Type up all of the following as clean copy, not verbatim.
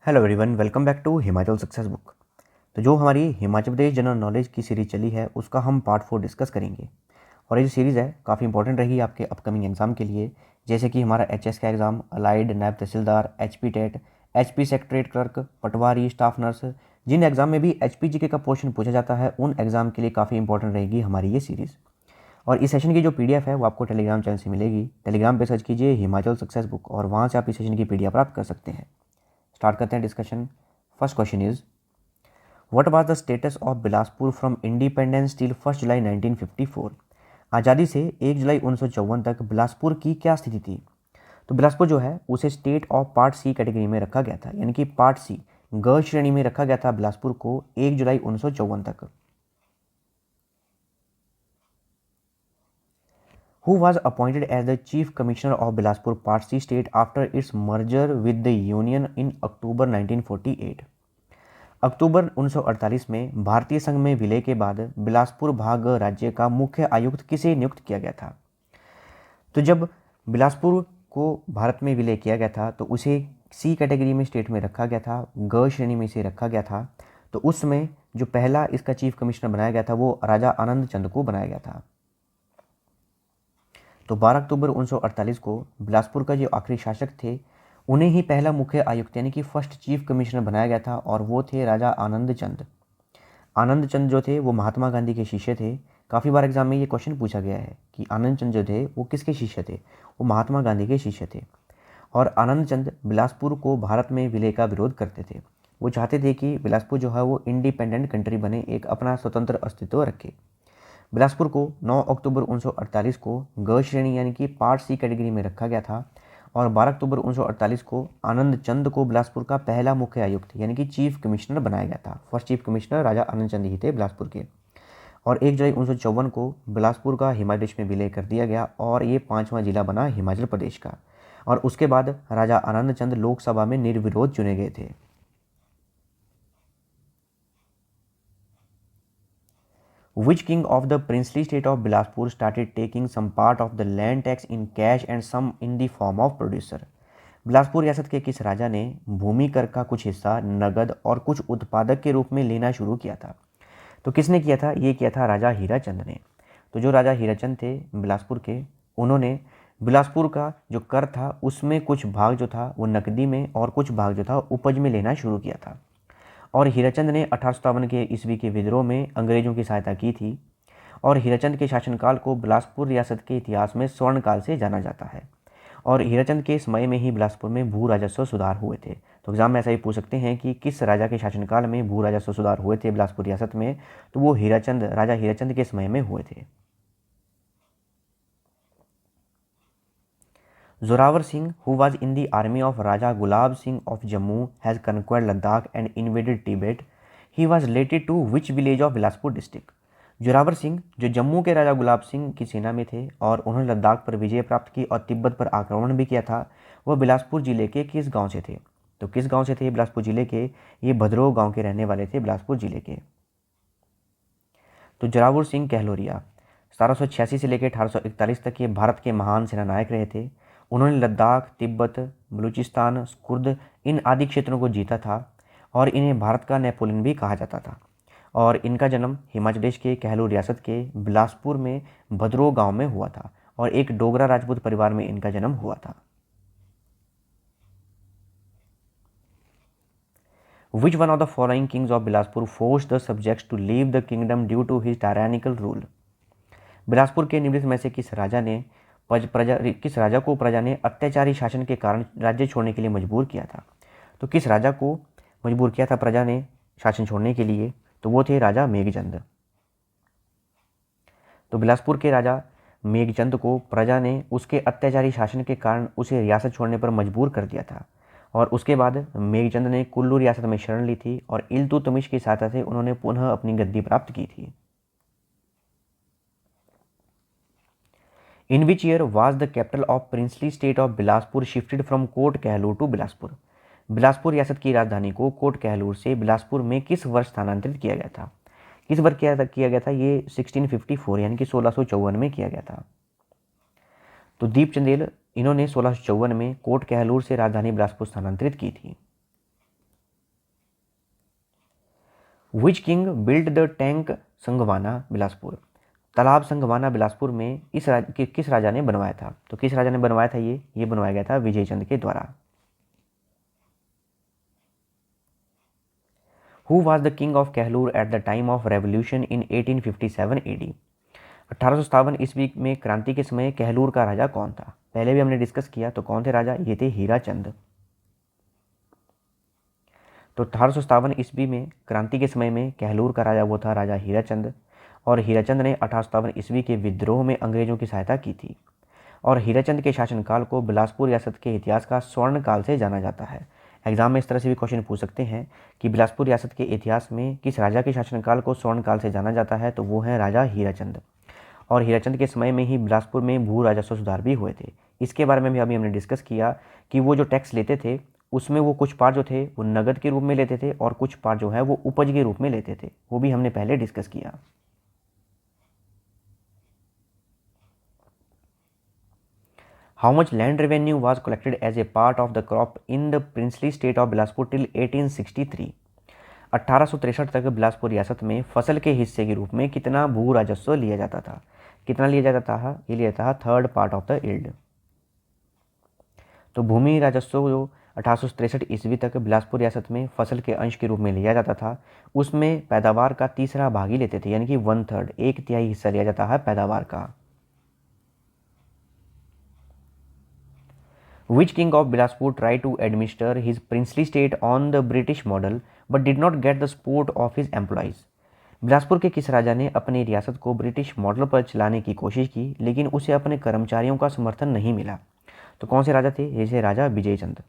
Hello everyone, welcome back to Himachal success book. तो जो हमारी हिमाचल प्रदेश जनरल नॉलेज की सीरीज़ चली है उसका हम पार्ट 4 डिस्कस करेंगे। और ये जो सीरीज़ है काफ़ी इंपॉर्टेंट रही आपके अपकमिंग एग्ज़ाम के लिए, जैसे कि हमारा एचएस का एग्ज़ाम, अलाइड, नायब तहसीलदार, HP TET, HP secretariat clerk, patwari, staff nurse. जिन एग्ज़ाम में भी एचपी जीके का पोर्शन पूछा जाता है उन एग्ज़ाम के लिए काफ़ी इंपॉर्टेंट रहेगी हमारी ये सीरीज़। और इस सेशन की जो पीडीएफ है वो आपको टेलीग्राम चैनल से मिलेगी। टेलीग्राम पे सर्च कीजिए हिमाचल सक्सेस बुक और वहाँ से आप इस सेशन की पीडीएफ प्राप्त कर सकते हैं। स्टार्ट करते हैं discussion. First question is, what was the status of Bilaspur from independence till 1 जुलाई 1954? आज़ादी से 1 जुलाई 1954 तक बिलासपुर की क्या स्थिति थी? तो बिलासपुर जो है उसे state of part C category में रखा गया था, यानी कि पार्ट सी ग श्रेणी में रखा गया था बिलासपुर को 1 जुलाई 1954 तक। Who was appointed as the Chief Commissioner of Bilaspur Part C state after its merger with the Union in October 1948? अक्टूबर 1948 में भारतीय संघ में विलय के बाद बिलासपुर भाग राज्य का मुख्य आयुक्त किसे नियुक्त किया गया था? तो जब बिलासपुर को भारत में विलय किया गया था तो उसे सी कैटेगरी में स्टेट में रखा गया था, ग श्रेणी में इसे रखा गया था। तो उस समय जो पहला इसका चीफ कमिश्नर बनाया गया था वो राजा आनंद चंद को बनाया गया था। तो 12 अक्टूबर 1948 को बिलासपुर का जो आखिरी शासक थे उन्हें ही पहला मुख्य आयुक्त यानी कि फर्स्ट चीफ कमिश्नर बनाया गया था, और वो थे राजा आनंद चंद। आनंद चंद जो थे वो महात्मा गांधी के शिष्य थे। काफ़ी बार एग्जाम में ये क्वेश्चन पूछा गया है कि आनंद चंद जो थे वो किसके शिष्य थे? वो महात्मा गांधी के शिष्य थे। और आनंद चंद बिलासपुर को भारत में विलय का विरोध करते थे। वो चाहते थे कि बिलासपुर जो है वो इंडिपेंडेंट कंट्री बने, एक अपना स्वतंत्र अस्तित्व रखे। बिलासपुर को 9 अक्टूबर 1948 को ग श्रेणी यानी कि पार्ट सी कैटेगरी में रखा गया था, और 12 अक्टूबर 1948 को आनंद चंद को बिलासपुर का पहला मुख्य आयुक्त यानी कि चीफ कमिश्नर बनाया गया था। First chief commissioner Raja Anand चंद ही थे बिलासपुर के। और 1 जुलाई 1954 को बिलासपुर का हिमाचल प्रदेश में विलय कर दिया गया और ये 5वां जिला बना हिमाचल प्रदेश का। और उसके बाद राजा आनंद चंद लोकसभा में निर्विरोध चुने गए थे। Which king of the princely state of Bilaspur started taking some part of the land tax in cash and some in the form of producer? Bilaspur रियासत के किस राजा ने भूमि कर का कुछ हिस्सा नगद और कुछ उत्पादक के रूप में लेना शुरू किया था? तो किसने किया था? ये किया था राजा हीराचंद ने। तो जो राजा हीराचंद थे बिलासपुर के, उन्होंने बिलासपुर का जो कर था उसमें कुछ भाग जो था वो नकदी में और कुछ भाग जो था उपज में लेना शुरू किया था। और हीराचंद ने 1857 के ईस्वी के विद्रोह में अंग्रेजों की सहायता की थी। और हीराचंद के शासनकाल को बिलासपुर रियासत के इतिहास में स्वर्ण काल से जाना जाता है। और हीराचंद के समय में ही बिलासपुर में भू राजस्व सुधार हुए थे। तो एग्जाम में ऐसा ही पूछ सकते हैं कि किस राजा के शासनकाल में भू राजस्व सुधार हुए थे बिलासपुर रियासत में? तो वो राजा हीराचंद के समय में हुए थे। Zorawar Singh, who was in the army of Raja Gulab Singh of Jammu, has conquered Ladakh and invaded Tibet. He was related to which village of Bilaspur district? Zorawar Singh जो जम्मू के राजा गुलाब सिंह की सेना में थे और उन्होंने लद्दाख पर विजय प्राप्त की और तिब्बत पर आक्रमण भी किया था, वह बिलासपुर जिले के किस गांव से थे? तो किस गांव से थे बिलासपुर जिले के? ये भद्रोह गांव के रहने वाले थे बिलासपुर जिले के। तो जोरावर सिंह कहलोरिया 1786 से लेकर 1841 तक ये भारत के महान सेनानायक रहे थे। उन्होंने लद्दाख, तिब्बत, बलूचिस्तान, कुर्द इन आदि क्षेत्रों को जीता था और इन्हें भारत का नेपोलियन भी कहा जाता था। और इनका जन्म हिमाचल प्रदेश के कहलूर रियासत के बिलासपुर में भद्रोह गांव में हुआ था और एक डोगरा राजपूत परिवार में इनका जन्म हुआ था। Which one of the following kings of Bilaspur forced the subjects to leave the kingdom due to his tyrannical rule? Bilaspur के निम्नलिखित में से किस राजा को प्रजा ने अत्याचारी शासन के कारण राज्य छोड़ने के लिए मजबूर किया था? तो किस राजा को मजबूर किया था प्रजा ने शासन छोड़ने के लिए? तो वो थे राजा मेघचंद। तो बिलासपुर के राजा मेघचंद को प्रजा ने उसके अत्याचारी शासन के कारण उसे रियासत छोड़ने पर मजबूर कर दिया था। और उसके बाद मेघचंद ने कुल्लू रियासत में शरण ली थी और इल्तुतमिश की सहायता से उन्होंने पुनः अपनी गद्दी प्राप्त की थी। In which year was the capital of princely state of Bilaspur shifted from Kot Kahlur to Bilaspur? Bilaspur रियासत की राजधानी को कोट कहलूर से बिलासपुर में किस वर्ष स्थानांतरित किया गया था? किस वर्ष किया गया था? ये 1654 यानी कि 1654 में किया गया था। तो दीप चंदेल इन्होंने 1654 में कोट कहलूर से राजधानी बिलासपुर स्थानांतरित की थी। Which king build the tank Sangwana Bilaspur? तालाब संगवाना बिलासपुर में किस राजा ने बनवाया था? तो किस राजा ने बनवाया था ये बनवाया गया था विजय चंद के द्वारा। Who was the king of Kahlur at the time of revolution in 1857 AD? 1857 ईस्वी में क्रांति के समय कहलूर का राजा कौन था? पहले भी हमने डिस्कस किया, तो कौन थे राजा? ये थे हीराचंद। तो 1857 ईस्वी में क्रांति के समय में कहलूर का राजा वो था राजा हीराचंद, और हीराचंद ने 1857 ईस्वी के विद्रोह में अंग्रेजों की सहायता की थी। और हीराचंद के शासनकाल को बिलासपुर रियासत के इतिहास का स्वर्ण काल से जाना जाता है। एग्जाम में इस तरह से भी क्वेश्चन पूछ सकते हैं कि बिलासपुर रियासत के इतिहास में किस राजा के शासनकाल को स्वर्ण काल से जाना जाता है, तो वो है राजा हीराचंद। और हीराचंद के समय में ही बिलासपुर में भू राजस्व सुधार भी हुए थे। इसके बारे में भी अभी हमने डिस्कस किया कि वो जो टैक्स लेते थे उसमें वो कुछ पार्ट जो थे वो नगद के रूप में लेते थे और कुछ पार्ट जो है वो उपज के रूप में लेते थे, वो भी हमने पहले डिस्कस किया। How much land revenue was collected as a part of the crop in the princely state of Bilaspur till 1863? 1863 तक बिलासपुर रियासत में फसल के हिस्से के रूप में कितना भू राजस्व लिया जाता था? कितना लिया जाता था? ये लिया जाता था third part of the yield. तो भूमि राजस्व जो 1863 ईस्वी तक बिलासपुर रियासत में फसल के अंश के रूप में लिया जाता था, उसमें पैदावार का तीसरा भाग ही लेते थे, यानी कि 1/3, 1/3 हिस्सा लिया जाता है पैदावार का। Which king of Bilaspur tried to administer his princely state on the British model but did not get the support of his employees? Bilaspur के किस राजा ने अपनी रियासत को ब्रिटिश मॉडल पर चलाने की कोशिश की लेकिन उसे अपने कर्मचारियों का समर्थन नहीं मिला? तो कौन से राजा थे? ये राजा विजय चंद।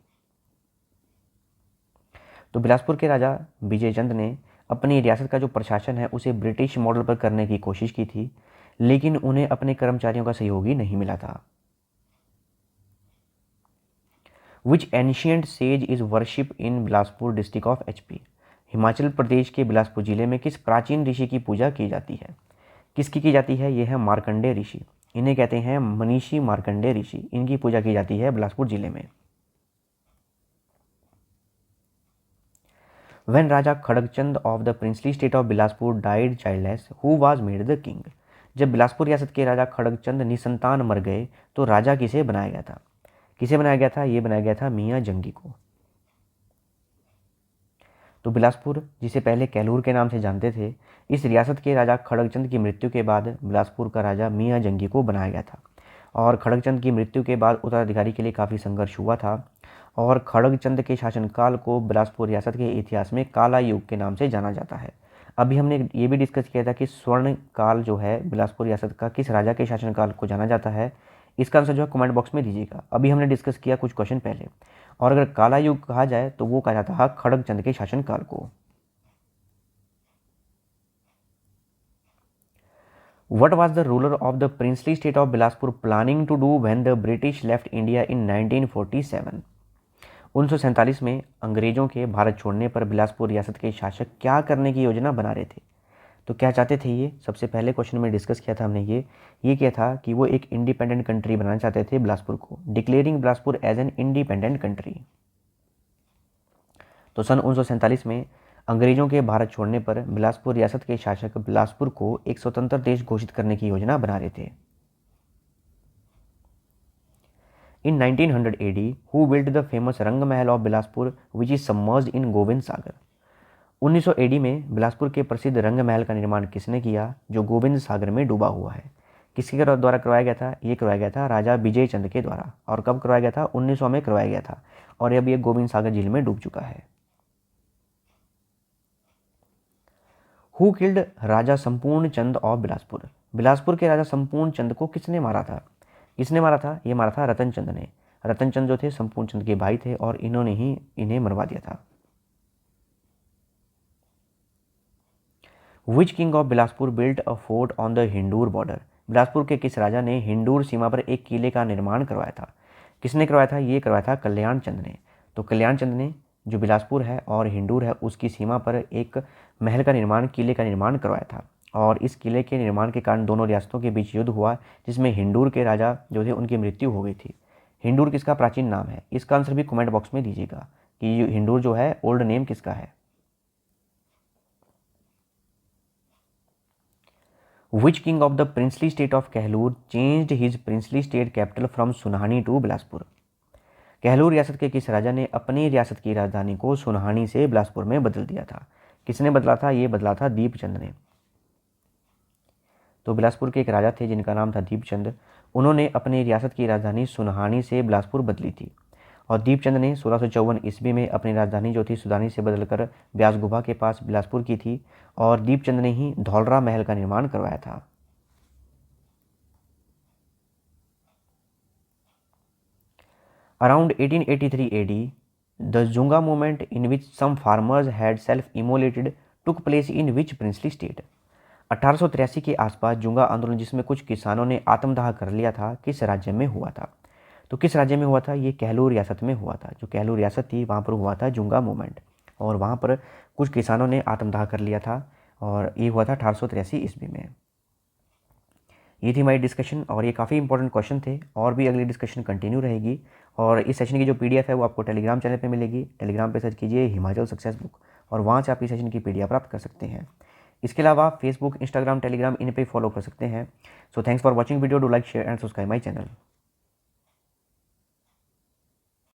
तो बिलासपुर के राजा विजय चंद ने अपनी रियासत का जो प्रशासन है उसे ब्रिटिश मॉडल पर करने की कोशिश की थी, लेकिन उन्हें अपने कर्मचारियों का सहयोगी नहीं मिला था। Which ancient sage is worship in Bilaspur district of HP? Himachal Pradesh के बिलासपुर जिले में किस प्राचीन ऋषि की पूजा की जाती है? किसकी की जाती है? यह है मार्कंडेय ऋषि। इन्हें कहते हैं मनीषी मार्कंडेय ऋषि। इनकी पूजा की जाती है बिलासपुर जिले में। When Raja Khadagchand of the princely state of Bilaspur died childless, who was made the king? जब बिलासपुर रियासत के राजा खड़गचंद निसंतान मर गए तो राजा किसे बनाया गया था? किसे बनाया गया था? ये बनाया गया था मियाँ जंगी को। तो बिलासपुर, जिसे पहले कहलूर के नाम से जानते थे, इस रियासत के राजा खड़गचंद की मृत्यु के बाद बिलासपुर का राजा मियाँ जंगी को बनाया गया था। और खड़गचंद की मृत्यु के बाद उत्तराधिकारी के लिए काफ़ी संघर्ष हुआ था, और खड़गचंद के शासनकाल को बिलासपुर रियासत के इतिहास में काला युग के नाम से जाना जाता है। अभी हमने ये भी डिस्कस किया था कि स्वर्ण काल जो है बिलासपुर रियासत का किस राजा के शासनकाल को जाना जाता है। इसका आंसर जो है कमेंट बॉक्स में दीजिएगा। अभी हमने डिस्कस किया कुछ क्वेश्चन पहले, और अगर काला युग कहा जाए तो वो कहा जाता है खड़गचंद के शासनकाल को। What was the ruler of the princely state of Bilaspur planning to do when the British left India in 1947? 1947 में अंग्रेजों के भारत छोड़ने पर बिलासपुर रियासत के शासक क्या करने की योजना बना रहे थे? तो क्या चाहते थे ये? सबसे पहले क्वेश्चन में डिस्कस किया था हमने ये किया था कि वो एक इंडिपेंडेंट कंट्री बनाना चाहते थे बिलासपुर को, declaring Bilaspur as an independent country. तो सन 1947 में अंग्रेजों के भारत छोड़ने पर बिलासपुर रियासत के शासक बिलासपुर को एक स्वतंत्र देश घोषित करने की योजना बना रहे थे। In 1900 AD, who built the famous रंग महल of Bilaspur which is submerged in Govind Sagar? 1900 AD में बिलासपुर के प्रसिद्ध रंग महल का निर्माण किसने किया जो गोविंद सागर में डूबा हुआ है? किसके द्वारा करवाया गया था? ये करवाया गया था राजा विजय चंद के द्वारा। और कब करवाया गया था? 1900 में करवाया गया था, और अब ये गोविंद सागर झील में डूब चुका है। हु किल्ड राजा संपूर्ण चंद ऑफ बिलासपुर? बिलासपुर के राजा संपूर्ण चंद को किसने मारा था? किसने मारा था? ये मारा था रतन चंद ने। रतन चंद जो थे संपूर्ण चंद के भाई थे, और इन्होंने ही इन्हें मरवा दिया था। विच king of Bilaspur built a fort on the हिंडूर border? Bilaspur के किस राजा ने हिंडूर सीमा पर एक किले का निर्माण करवाया था? किसने करवाया था? ये करवाया था कल्याण चंद ने। तो कल्याण चंद ने जो बिलासपुर है और हिंडूर है उसकी सीमा पर एक महल का निर्माण, किले का निर्माण करवाया था, और इस किले के निर्माण के कारण दोनों रियासतों के बीच युद्ध हुआ, जिसमें हिंडूर के राजा जो थे उनकी मृत्यु हो गई थी। हिंडूर किसका प्राचीन नाम है? इसका आंसर भी कमेंट बॉक्स में दीजिएगा कि हिंडूर जो है ओल्ड नेम किसका है। Which king of the princely state of Kahlur changed his princely state capital from Sunhani to Bilaspur. Kahlur रियासत के किस राजा ने अपनी रियासत की राजधानी को सुनहानी से बिलासपुर में बदल दिया था? किसने बदला था? ये बदला था दीपचंद ने। तो बिलासपुर के एक राजा थे जिनका नाम था दीपचंद। उन्होंने अपनी रियासत की राजधानी सुनहानी से बिलासपुर बदली थी। और दीपचंद ने 1654 ईस्वी में अपनी राजधानी जो थी सुदानी से बदलकर ब्यास गुफा के पास बिलासपुर की थी। और दीपचंद ने ही धौलरा महल का निर्माण करवाया था। Around 1883 AD, the Junga movement, in which some farmers had self-immolated, took place in which princely state? 1883 के आसपास जुंगा आंदोलन जिसमें कुछ किसानों ने आत्मदाह कर लिया था, किस राज्य में हुआ था? तो किस राज्य में हुआ था? ये कहलूर रियासत में हुआ था। जो कहलूर रियासत थी वहाँ पर हुआ था जुंगा मूवमेंट, और वहाँ पर कुछ किसानों ने आत्मदाह कर लिया था, और ये हुआ था 1883 ईस्वी में। ये थी हमारी डिस्कशन, और ये काफ़ी इंपॉर्टेंट क्वेश्चन थे। और भी अगली डिस्कशन कंटिन्यू रहेगी, और इस सेशन की जो PDF है वो आपको टेलीग्राम चैनल पे मिलेगी। टेलीग्राम पे सर्च कीजिए हिमाचल सक्सेस बुक, और वहाँ से आप इस सेशन की PDF प्राप्त कर सकते हैं। इसके अलावा फेसबुक, इंस्टाग्राम, टेलीग्राम इन पे फॉलो कर सकते हैं। So thanks for watching video. Do like, share and subscribe my channel.